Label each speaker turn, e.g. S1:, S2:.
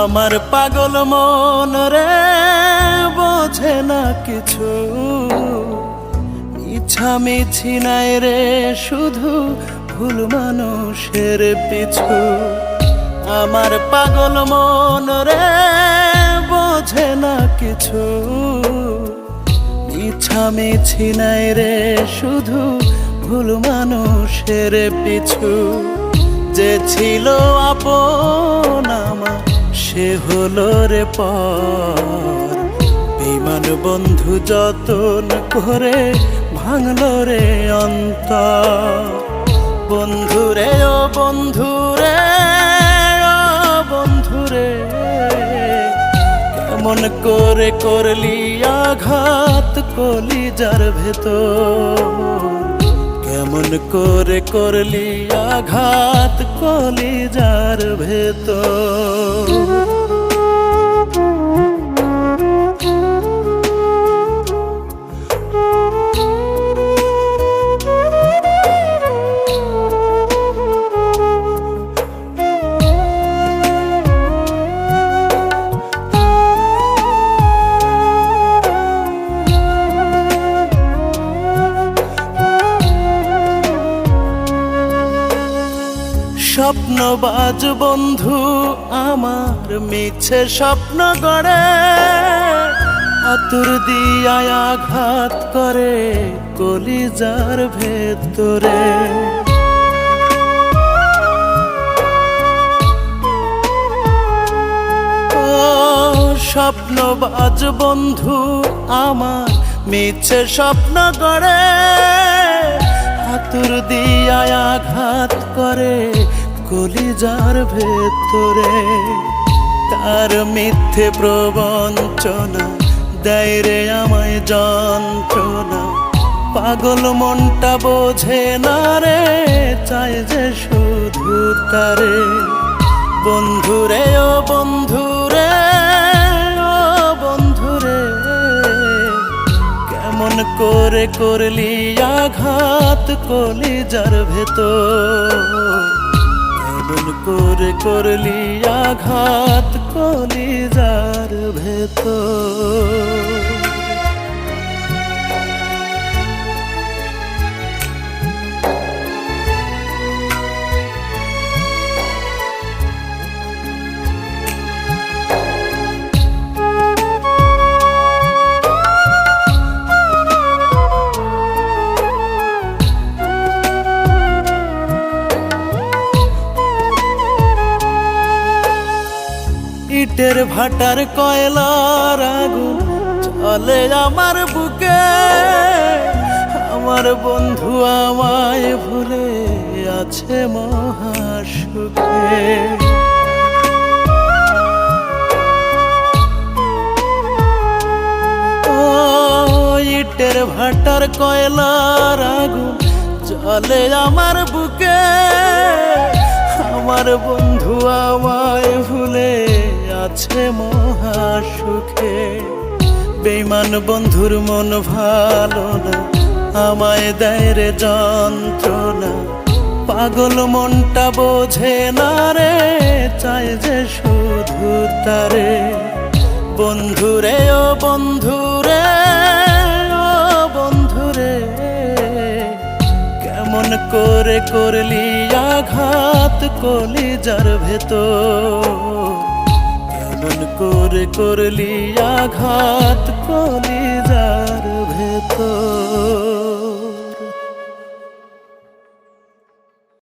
S1: আমার পাগল মন রে বোঝে না কিছু, ইচ্ছামিছি নাই রে শুধু ভুল মানুষের পিছু। আমার পাগল মন রে বোঝে না কিছু, ইচ্ছামিছি নাই রে শুধু ভুল মানুষের পিছু। যে ছিল আপন আমার সে হলো রে পর, বেঈমান বন্ধু যতন করে ভাঙলো রে অন্তর। বন্ধুরে ও বন্ধুরে, ও বন্ধুরে, কেমন করে করলি আঘাত কলিজার ভেতর, কেমন করে করলি আঘাত কলিজার ভেতর। স্বপ্নবাজ বন্ধু আমার মিছে স্বপ্ন গড়ে, আতুর দিয়া আঘাত করে কলিজার ভেতরে। স্বপ্নবাজ বন্ধু আমার মিছে স্বপ্ন গড়ে, আতুর দিয়া আঘাত করে কলিজার ভেতরে। তার মিথ্যে প্রবঞ্চনা দেয় রে আমায় যন্ত্রণা, পাগল মনটা বোঝে না রে চায় যে শুধু তারে। বন্ধুরে ও বন্ধুরে, ও বন্ধুরে, কেমন করে করলি আঘাত কলিজার ভেতর, কেমন করে করলি আঘাত কলিজার ভেতর। ইটের ভাটার কয়লার আগুন চলে আমার বুকে, আমার বন্ধু আমায় ভুলে আছে মহাসুখে। ইটের ভাটার কয়লার আগুন চলে আমার বুকে, আমার বন্ধু আমায় ভুলে আছে মহাসুখে। বেঈমান বন্ধুর মন ভালো না, আমায় দেয় রে যন্ত্রণা, পাগল মনটা বোঝে না রে চায় যে শুধু তারে। বন্ধুরে ও বন্ধুরে, ও বন্ধুরে, কেমন করে করলি আঘাত কলিজার ভেতর, কেমন করে করলি আঘাত কলিজার ভেতর।